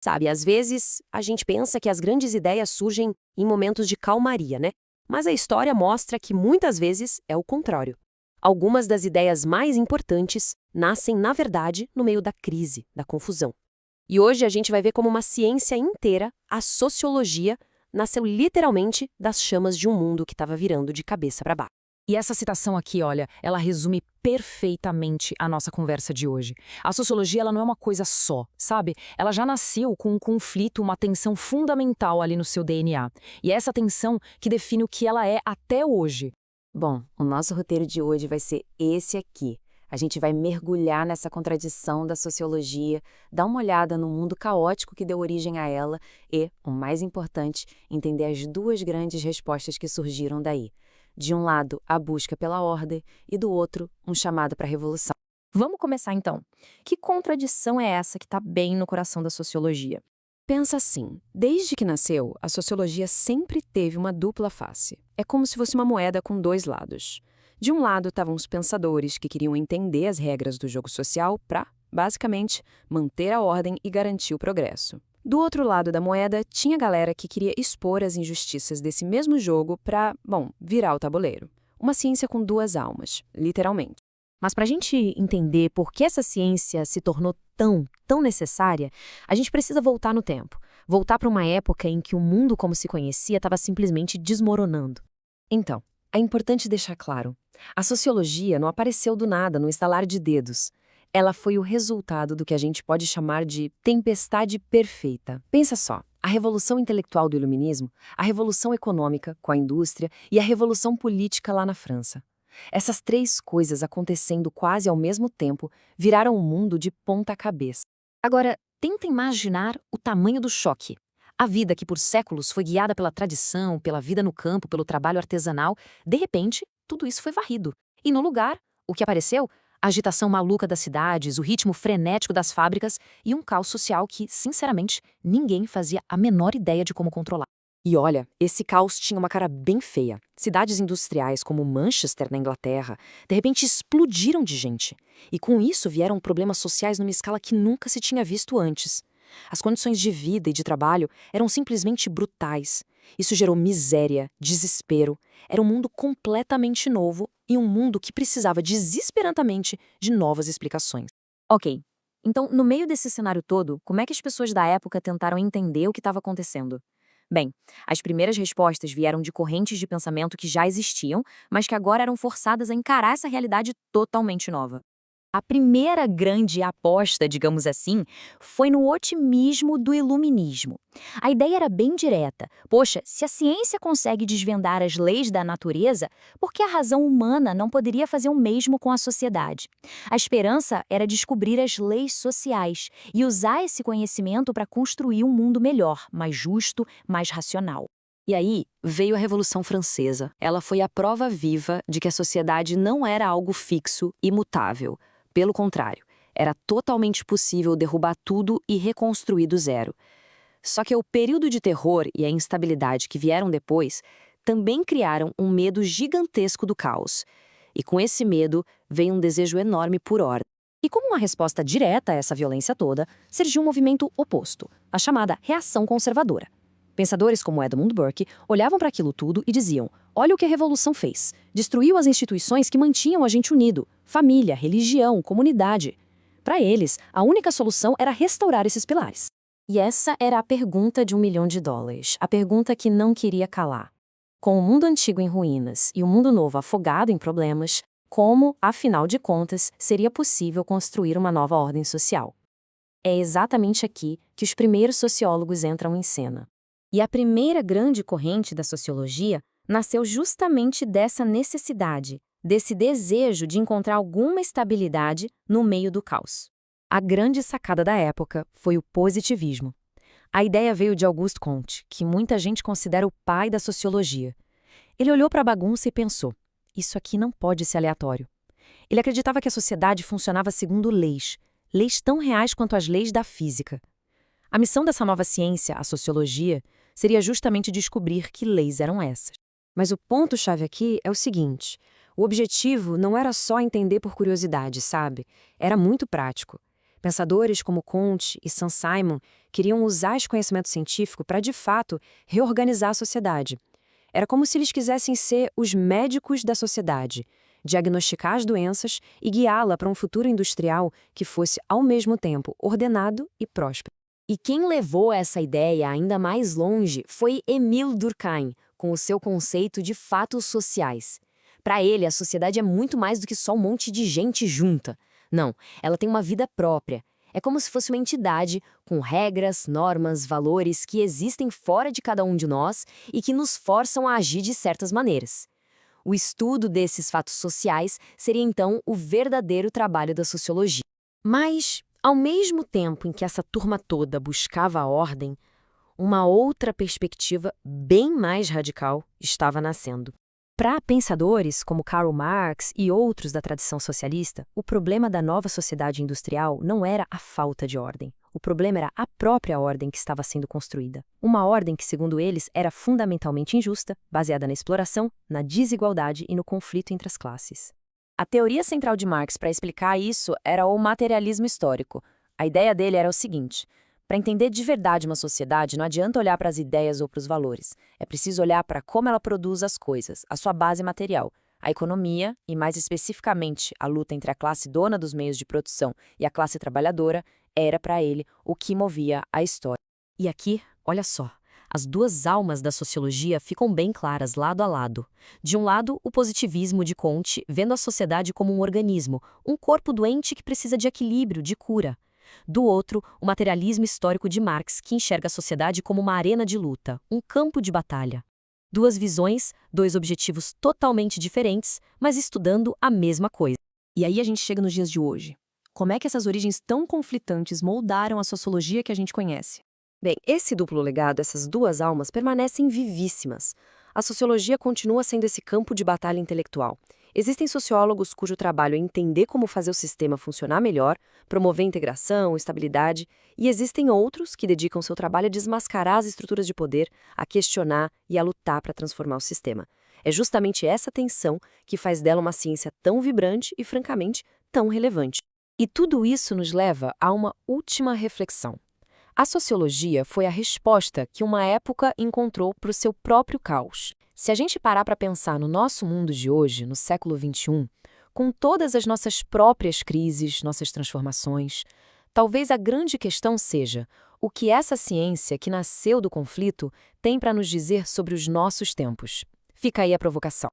Sabe, às vezes a gente pensa que as grandes ideias surgem em momentos de calmaria, né? Mas a história mostra que muitas vezes é o contrário. Algumas das ideias mais importantes nascem, na verdade, no meio da crise, da confusão. E hoje a gente vai ver como uma ciência inteira, a sociologia, nasceu literalmente das chamas de um mundo que estava virando de cabeça para baixo. E essa citação aqui, olha, ela resume perfeitamente a nossa conversa de hoje. A sociologia, ela não é uma coisa só, sabe? Ela já nasceu com um conflito, uma tensão fundamental ali no seu DNA. E é essa tensão que define o que ela é até hoje. Bom, o nosso roteiro de hoje vai ser esse aqui. A gente vai mergulhar nessa contradição da sociologia, dar uma olhada no mundo caótico que deu origem a ela e, o mais importante, entender as duas grandes respostas que surgiram daí. De um lado, a busca pela ordem e do outro, um chamado para a revolução. Vamos começar então. Que contradição é essa que está bem no coração da sociologia? Pensa assim, desde que nasceu, a sociologia sempre teve uma dupla face. É como se fosse uma moeda com dois lados. De um lado estavam os pensadores que queriam entender as regras do jogo social para, basicamente, manter a ordem e garantir o progresso. Do outro lado da moeda, tinha galera que queria expor as injustiças desse mesmo jogo para, virar o tabuleiro. Uma ciência com duas almas, literalmente. Mas para a gente entender por que essa ciência se tornou tão necessária, a gente precisa voltar no tempo. Voltar para uma época em que o mundo como se conhecia estava simplesmente desmoronando. Então, é importante deixar claro, a sociologia não apareceu do nada, no estalar de dedos. Ela foi o resultado do que a gente pode chamar de tempestade perfeita. Pensa só, a revolução intelectual do iluminismo, a revolução econômica, com a indústria, e a revolução política lá na França. Essas três coisas acontecendo quase ao mesmo tempo viraram o mundo de ponta cabeça. Agora, tenta imaginar o tamanho do choque. A vida que por séculos foi guiada pela tradição, pela vida no campo, pelo trabalho artesanal, de repente, tudo isso foi varrido. E no lugar, o que apareceu? A agitação maluca das cidades, o ritmo frenético das fábricas e um caos social que, sinceramente, ninguém fazia a menor ideia de como controlar. E olha, esse caos tinha uma cara bem feia. Cidades industriais como Manchester, na Inglaterra, de repente explodiram de gente. E com isso vieram problemas sociais numa escala que nunca se tinha visto antes. As condições de vida e de trabalho eram simplesmente brutais. Isso gerou miséria, desespero. Era um mundo completamente novo e um mundo que precisava desesperadamente de novas explicações. Ok, então, no meio desse cenário todo, como é que as pessoas da época tentaram entender o que estava acontecendo? Bem, as primeiras respostas vieram de correntes de pensamento que já existiam, mas que agora eram forçadas a encarar essa realidade totalmente nova. A primeira grande aposta, digamos assim, foi no otimismo do iluminismo. A ideia era bem direta. Poxa, se a ciência consegue desvendar as leis da natureza, por que a razão humana não poderia fazer o mesmo com a sociedade? A esperança era descobrir as leis sociais e usar esse conhecimento para construir um mundo melhor, mais justo, mais racional. E aí veio a Revolução Francesa. Ela foi a prova viva de que a sociedade não era algo fixo, imutável. Pelo contrário, era totalmente possível derrubar tudo e reconstruir do zero. Só que o período de terror e a instabilidade que vieram depois também criaram um medo gigantesco do caos. E com esse medo veio um desejo enorme por ordem. E como uma resposta direta a essa violência toda, surgiu um movimento oposto, a chamada reação conservadora. Pensadores como Edmund Burke olhavam para aquilo tudo e diziam: olha o que a revolução fez. Destruiu as instituições que mantinham a gente unido, família, religião, comunidade. Para eles, a única solução era restaurar esses pilares. E essa era a pergunta de $1 milhão, a pergunta que não queria calar. Com o mundo antigo em ruínas e o mundo novo afogado em problemas, como, afinal de contas, seria possível construir uma nova ordem social? É exatamente aqui que os primeiros sociólogos entram em cena. E a primeira grande corrente da sociologia nasceu justamente dessa necessidade, desse desejo de encontrar alguma estabilidade no meio do caos. A grande sacada da época foi o positivismo. A ideia veio de Auguste Comte, que muita gente considera o pai da sociologia. Ele olhou para a bagunça e pensou: isso aqui não pode ser aleatório. Ele acreditava que a sociedade funcionava segundo leis tão reais quanto as leis da física. A missão dessa nova ciência, a sociologia, seria justamente descobrir que leis eram essas. Mas o ponto-chave aqui é o seguinte: o objetivo não era só entender por curiosidade, sabe? Era muito prático. Pensadores como Comte e Saint-Simon queriam usar esse conhecimento científico para, de fato, reorganizar a sociedade. Era como se eles quisessem ser os médicos da sociedade, diagnosticar as doenças e guiá-la para um futuro industrial que fosse, ao mesmo tempo, ordenado e próspero. E quem levou essa ideia ainda mais longe foi Émile Durkheim, com o seu conceito de fatos sociais. Para ele, a sociedade é muito mais do que só um monte de gente junta. Não, ela tem uma vida própria. É como se fosse uma entidade com regras, normas, valores que existem fora de cada um de nós e que nos forçam a agir de certas maneiras. O estudo desses fatos sociais seria então o verdadeiro trabalho da sociologia. Mas, ao mesmo tempo em que essa turma toda buscava a ordem, uma outra perspectiva bem mais radical estava nascendo. Para pensadores como Karl Marx e outros da tradição socialista, o problema da nova sociedade industrial não era a falta de ordem. O problema era a própria ordem que estava sendo construída. Uma ordem que, segundo eles, era fundamentalmente injusta, baseada na exploração, na desigualdade e no conflito entre as classes. A teoria central de Marx para explicar isso era o materialismo histórico. A ideia dele era o seguinte: para entender de verdade uma sociedade, não adianta olhar para as ideias ou para os valores. É preciso olhar para como ela produz as coisas, a sua base material. A economia, e mais especificamente a luta entre a classe dona dos meios de produção e a classe trabalhadora, era para ele o que movia a história. E aqui, olha só, as duas almas da sociologia ficam bem claras lado a lado. De um lado, o positivismo de Comte, vendo a sociedade como um organismo, um corpo doente que precisa de equilíbrio, de cura. Do outro, o materialismo histórico de Marx, que enxerga a sociedade como uma arena de luta, um campo de batalha. Duas visões, dois objetivos totalmente diferentes, mas estudando a mesma coisa. E aí a gente chega nos dias de hoje. Como é que essas origens tão conflitantes moldaram a sociologia que a gente conhece? Bem, esse duplo legado, essas duas almas, permanecem vivíssimas. A sociologia continua sendo esse campo de batalha intelectual. Existem sociólogos cujo trabalho é entender como fazer o sistema funcionar melhor, promover integração, estabilidade, e existem outros que dedicam seu trabalho a desmascarar as estruturas de poder, a questionar e a lutar para transformar o sistema. É justamente essa tensão que faz dela uma ciência tão vibrante e, francamente, tão relevante. E tudo isso nos leva a uma última reflexão. A sociologia foi a resposta que uma época encontrou para o seu próprio caos. Se a gente parar para pensar no nosso mundo de hoje, no século XXI, com todas as nossas próprias crises, nossas transformações, talvez a grande questão seja o que essa ciência que nasceu do conflito tem para nos dizer sobre os nossos tempos. Fica aí a provocação.